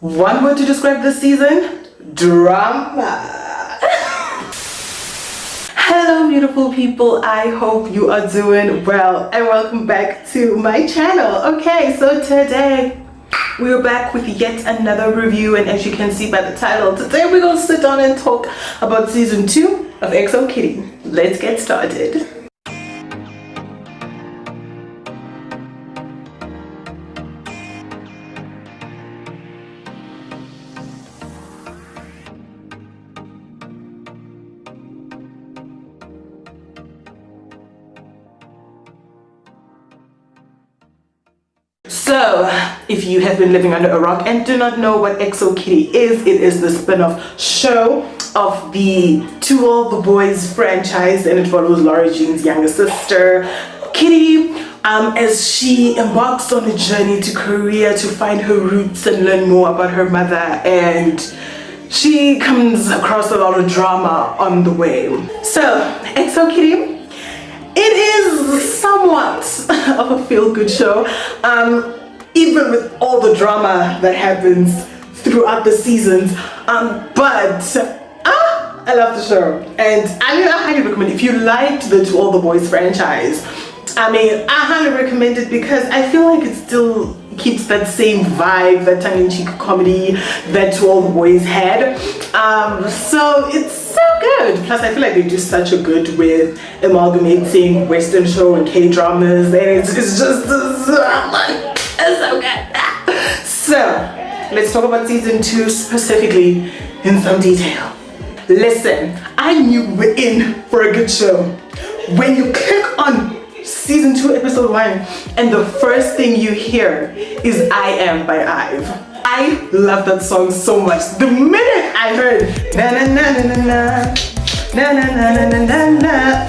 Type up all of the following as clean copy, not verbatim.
One word to describe this season: drama. Hello beautiful people, I hope you are doing well and welcome back to my channel. Okay, so today we're back with yet another review, and as you can see by the title, today we're gonna sit down and talk about season 2 of Minho Kitty. Let's get started. So, if you have been living under a rock and do not know what Minho Kitty is, it is the spin-off show of the To All the Boys franchise, and it follows Laura Jean's younger sister, Kitty, as she embarks on a journey to Korea to find her roots and learn more about her mother, and she comes across a lot of drama on the way. So, Minho Kitty, it is somewhat of a feel-good show, even with all the drama that happens throughout the seasons, but I love the show, and I highly recommend it. If you liked the To All the Boys franchise, I highly recommend it because I feel like it still keeps that same vibe, that tongue-in-cheek comedy that To All the Boys had. So it's so good. Plus I feel like they do such a good with amalgamating Western show and K-dramas, and it's just it's so good. So let's talk about season 2 specifically in some detail. Listen, I knew we're in for a good show when you click on season 2 episode 1 and the first thing you hear is I Am by Ive. I love that song so much. The minute I heard na na na na na na na na na na na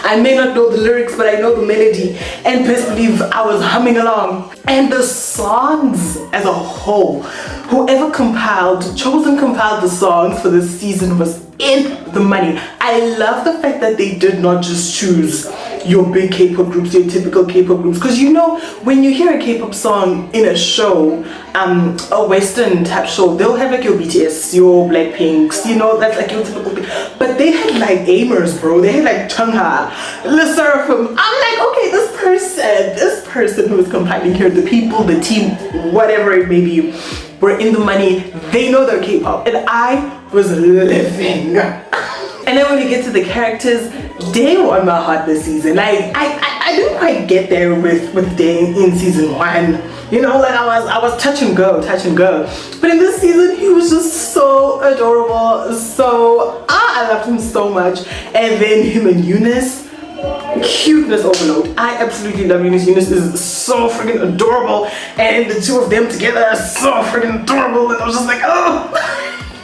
I may not know the lyrics, but I know the melody, and best believe I was humming along. And the songs as a whole, whoever compiled the songs for this season was in the money. I love the fact that they did not just choose your big K-pop groups, your typical K-pop groups, because you know when you hear a K-pop song in a show, a Western type show, they'll have like your BTS, your Blackpinks, you know, that's like your typical thing. But they had like Amers, bro. They had like Junho, Le Seraphim. I'm like, okay, this person who is compiling here, the people, the team, whatever it may be, were in the money. They know their K-pop, and I was living. And then when we get to the characters, they were on my heart this season. Like I didn't quite get there with Dane in season 1. You know, like I was touch and go. But in this season, he was just so adorable. So I loved him so much. And then him and Eunice, cuteness overload. I absolutely love Eunice. Eunice is so freaking adorable, and the two of them together are so freaking adorable. And I was just like, oh.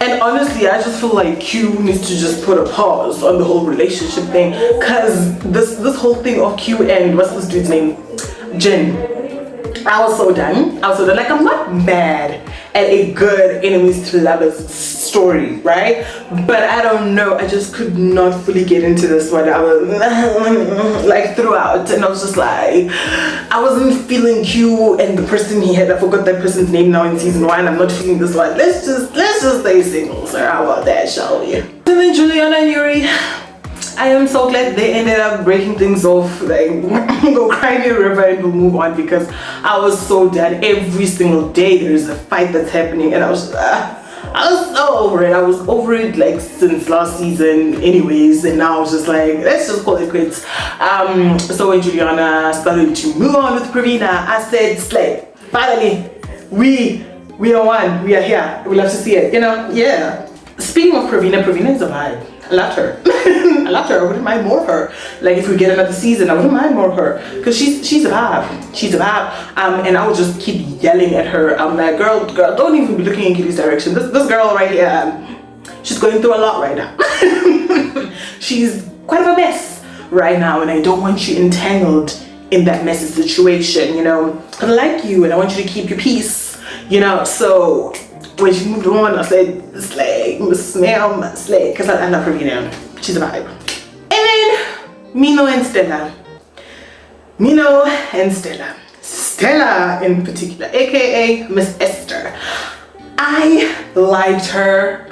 And honestly, I just feel like Q needs to just put a pause on the whole relationship thing, cause this whole thing of Q and what's this dude's name, Jin. I was so done. Like, I'm not mad at a good enemies to lovers story, right? But I don't know, I just could not fully get into this one. I was like throughout, and I was just like, I wasn't feeling Q and the person he had. I forgot that person's name now in season 1. I'm not feeling this one. Let's just stay single, sir. How about that, shall we? And then Julliana Yuri, I am so glad they ended up breaking things off. Like, go cry me a river and we'll move on, because I was so done. Every single day there's a fight that's happening, and I was so over it. I was over it like since last season anyways, and now I was just like, let's just call it quits. So when Juliana started to move on with Praveena, I said, slay, finally, we are one, we are here, we love to see it, you know. Yeah, speaking of Praveena is a vibe. I loved her. I wouldn't mind more of her. Like, if we get another season, I wouldn't mind more of her, because she's a vibe. And I would just keep yelling at her. I'm like, girl, don't even be looking in Kitty's direction. This girl right here, she's going through a lot right now. She's quite of a mess right now, and I don't want you entangled in that messy situation, you know. I like you, and I want you to keep your peace, you know. So when she moved on, I said, slay, smell, slay, because I love Praveena. She's a vibe. And then Minho and Stella. Stella in particular, aka Miss Esther. I liked her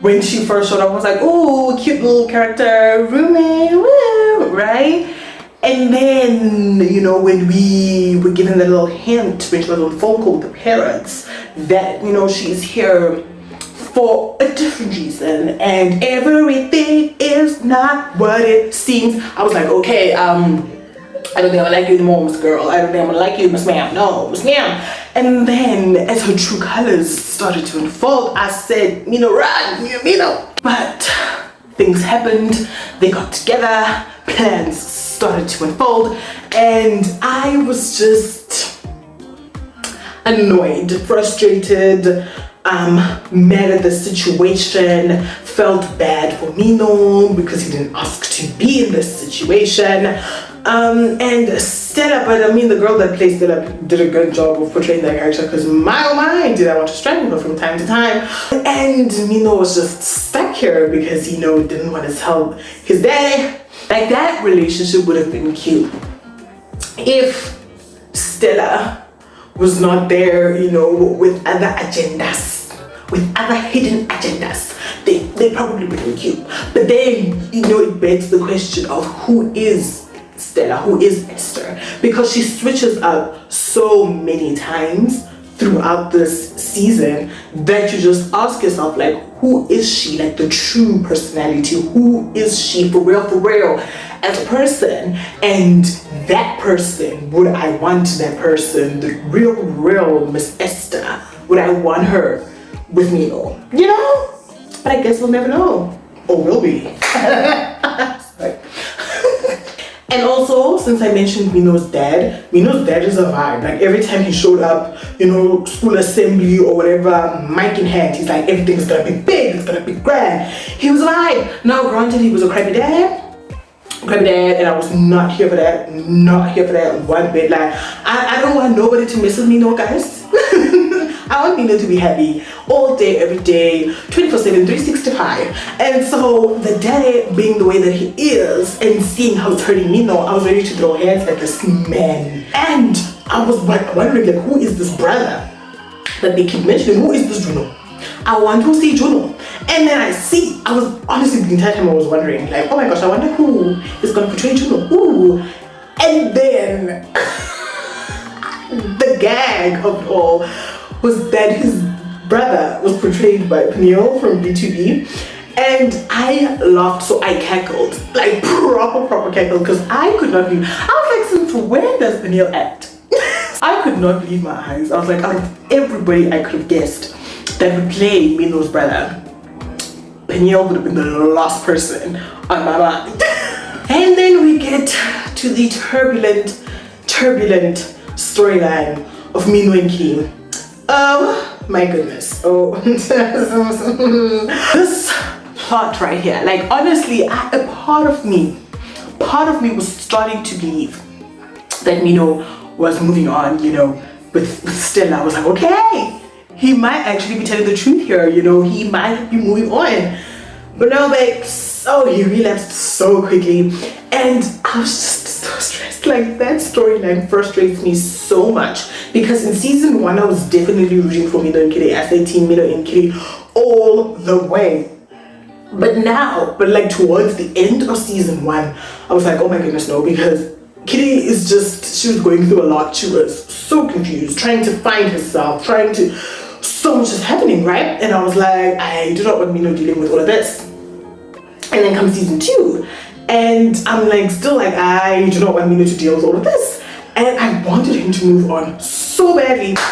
when she first showed up. I was like, oh, cute little character, roommate, woo, right? And then, you know, when we were given the little hint when she was on the phone call with the parents that, you know, she's here for a different reason and everything is not what it seems. I was like, okay, I don't think I'm gonna like you anymore, Miss Girl. I don't think I'm gonna like you, Miss Ma'am. No, Miss Ma'am. And then as her true colors started to unfold, I said, Minho, run, Minho. But things happened, they got together, plans started to unfold, and I was just annoyed, frustrated, mad at the situation, felt bad for Minho because he didn't ask to be in this situation. And Stella, but I mean the girl that plays Stella did a good job of portraying that character, because my oh my did I want to strangle her from time to time. And Minho was just stuck here because he, you know, didn't want to tell his daddy. Like, that relationship would have been cute if Stella was not there, you know, with other agendas, with other hidden agendas. They probably would have been cute. But then, you know, it begs the question of who is Stella, who is Esther, because she switches up so many times throughout this season that you just ask yourself, like, who is she, like the true personality? Who is she for real as a person? And that person, would I want that person, the real Miss Esther, would I want her with Minho, you know? But I guess we'll never know, or will we? Sorry. And also, since I mentioned Minho's dad is a vibe. Like, every time he showed up, you know, school assembly or whatever, mic in hand, he's like, everything's gonna be big, it's gonna be grand. He was a vibe. Now, granted, he was a crappy dad, and I was not here for that, one bit. Like, I don't want nobody to mess with Minho, guys. I want Minho to be happy all day, every day, 24/7, 365. And so the daddy being the way that he is and seeing how it's hurting Minho, I was ready to throw hands at this man. And I was wondering, like, who is this brother that they keep mentioning? Who is this Junho? I want to see Junho. And then I was honestly, the entire time I was wondering, like, oh my gosh, I wonder who is going to portray Junho. Ooh. And then the gag of it all was that his brother was portrayed by Peniel from B2B, and I laughed, so I cackled, like proper cackled, because I could not believe. I was like, since when does Peniel act? I could not believe my eyes. I was like, out of everybody I could have guessed that would play Minho's brother, Peniel would have been the last person on my mind. And then we get to the turbulent storyline of Minho and Kitty. Oh my goodness. Oh, this plot right here, like, honestly, a part of me was starting to believe that Minho was moving on, you know, with Stella. I was like, okay, he might actually be telling the truth here, you know, he might be moving on. But no, like, so he relapsed so quickly, and I was just so stressed. Like, that storyline frustrates me so much, because in season 1 I was definitely rooting for Minho and Kitty. I say team Minho and Kitty all the way. But like towards the end of season 1, I was like, oh my goodness, no, because Kitty is just, she was going through a lot. She was so confused, trying to find herself, so much is happening, right? And I was like, I do not want Minho dealing with all of this. And then comes season 2, and I'm like, still like, I do not want Minho to deal with all of this. And I wanted him to move on so badly. But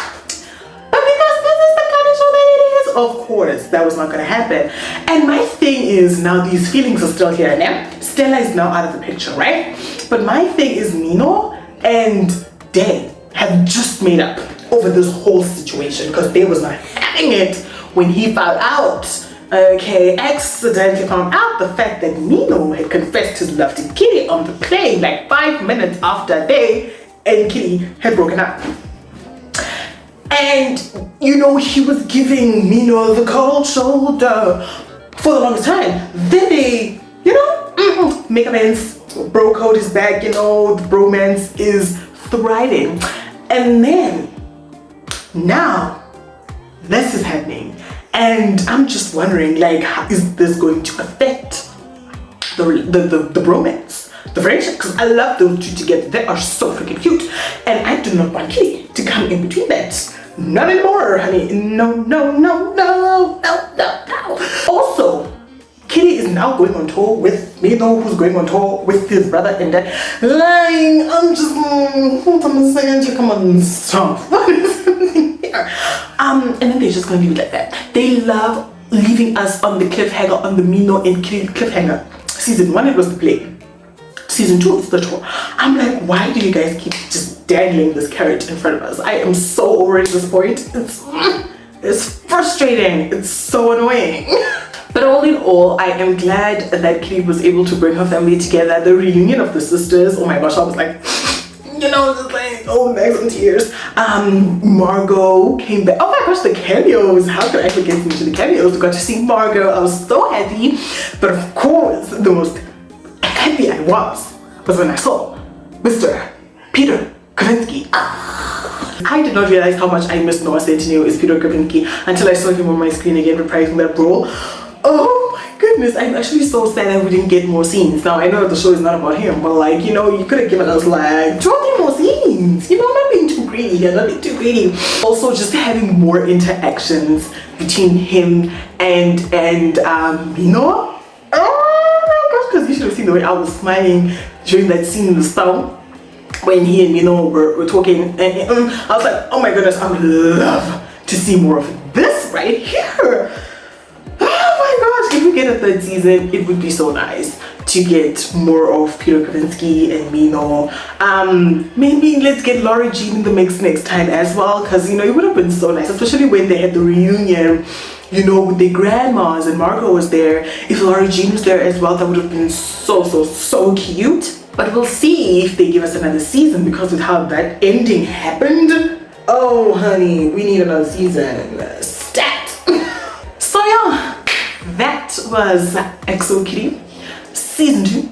because this is the kind of show that it is, of course, that was not going to happen. And my thing is, now these feelings are still here. Now, Stella is now out of the picture, right? But my thing is, Minho and Dad have just made up over this whole situation, because they was not having it when he found out, accidentally found out the fact that Minho had confessed his love to Kitty on the plane like 5 minutes after they and Kitty had broken up. And, you know, he was giving Minho the cold shoulder for the longest time. Then they, you know, make amends. Bro code is back, you know, the bromance is thriving. And then now this is happening, and I'm just wondering, like, how is this going to affect the romance, the friendship? Because I love those two together. They are so freaking cute, and I do not want Kitty to come in between that. Not anymore, honey. No, no, no, no, no, no, no. Also, Kitty is now going on tour with Minho, who's going on tour with his brother and dad. Lying, I'm just, hold on a second, come on, stop. What is happening here? And then they're just gonna leave it like that. They love leaving us on the cliffhanger, on the Minho and Kitty cliffhanger. Season 1, it was the play. Season 2, it's the tour. I'm like, why do you guys keep just dangling this carrot in front of us? I am so over at this point. It's frustrating. It's so annoying. But all in all, I am glad that Kitty was able to bring her family together. The reunion of the sisters, oh my gosh, I was like, you know, just like, oh, bags and tears. Margot came back. Oh my gosh, the cameos. How could I forget to mention the cameos? We got to see Margot. I was so happy. But of course, the most happy I was when I saw Mr. Peter Kavinsky. I did not realize how much I missed Noah Centineo as Peter Kavinsky until I saw him on my screen again reprising that role. Oh my goodness, I'm actually so sad that we didn't get more scenes. Now I know the show is not about him, but like, you know, you could have given us like 20 more scenes. You know, not being too greedy here, not being too greedy. Also just having more interactions between him and Minho. Oh my gosh, because you should have seen the way I was smiling during that scene in the stone when he and Minho were talking, and I was like, oh my goodness, I would love to see more of this right here. Oh my gosh, if we get a third season, it would be so nice to get more of Peter Kavinsky and Minho. Maybe let's get Laura Jean in the mix next time as well, because you know, it would have been so nice, especially when they had the reunion, you know, with their grandmas and Margot was there. If Laura Jean was there as well, that would have been so cute. But we'll see if they give us another season, because with how that ending happened, oh honey, we need another season. Stat! So yeah, that was XO Kitty season 2.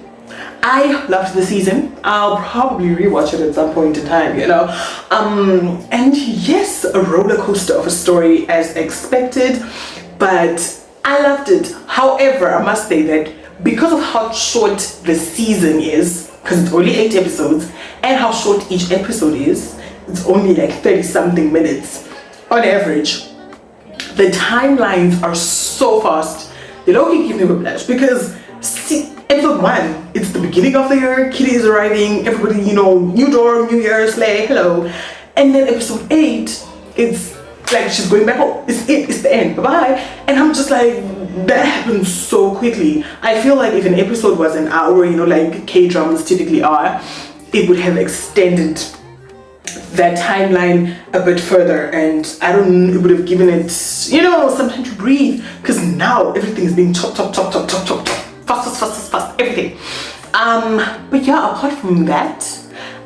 I loved the season. I'll probably rewatch it at some point in time, you know. And yes, a roller coaster of a story as expected, but I loved it. However, I must say that because of how short the season is, because it's only 8 episodes, and how short each episode is, it's only like 30 something minutes on average, the timelines are so fast. They don't give me whiplash, because see, episode 1, it's the beginning of the year, Kitty is arriving, everybody, you know, new door, new year, slay, hello. And then episode 8, it's like she's going back home. It's the end, bye-bye. And I'm just like, that happens so quickly. I feel like if an episode was an hour, you know, like K-dramas typically are, it would have extended that timeline a bit further, and it would have given it, you know, some time to breathe, because now everything is being chop, fast, everything. But yeah, apart from that,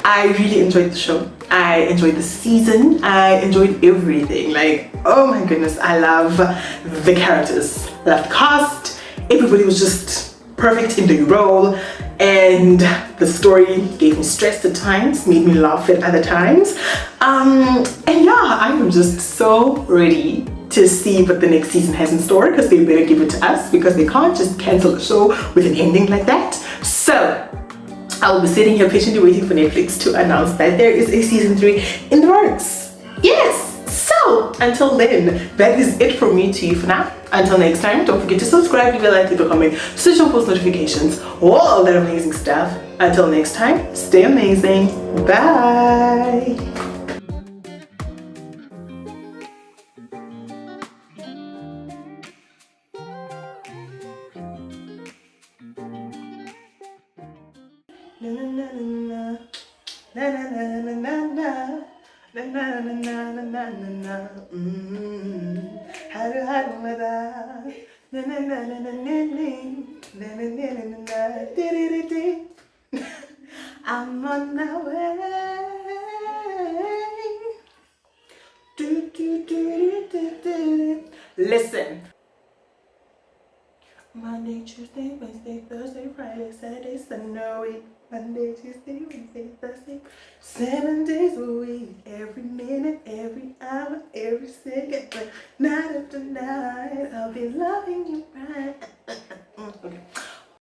I really enjoyed the show. I enjoyed the season. I enjoyed everything. Like, oh my goodness, I love the characters. I love the cast. Everybody was just perfect in their role, and the story gave me stress at times, made me laugh at other times. And yeah, I am just so ready to see what the next season has in store, because they better give it to us, because they can't just cancel a show with an ending like that. So I will be sitting here patiently waiting for Netflix to announce that there is a season 3 in the works. Yes! So until then, that is it from me to you for now. Until next time, don't forget to subscribe, leave a like, leave a comment, switch on post notifications, all that amazing stuff. Until next time, stay amazing. Bye! Na na na na na na na na na na na na na na. Hadu hadu mada. Na na na na na na na na na na. Di di di. I'm on my way. Do do do do do. Listen. Monday, Tuesday, Wednesday, Thursday, Friday, Saturday, Sunday. Monday, Tuesday, Wednesday, Thursday, 7 days a week, every minute, every hour, every second, but night after night, I'll be loving you right.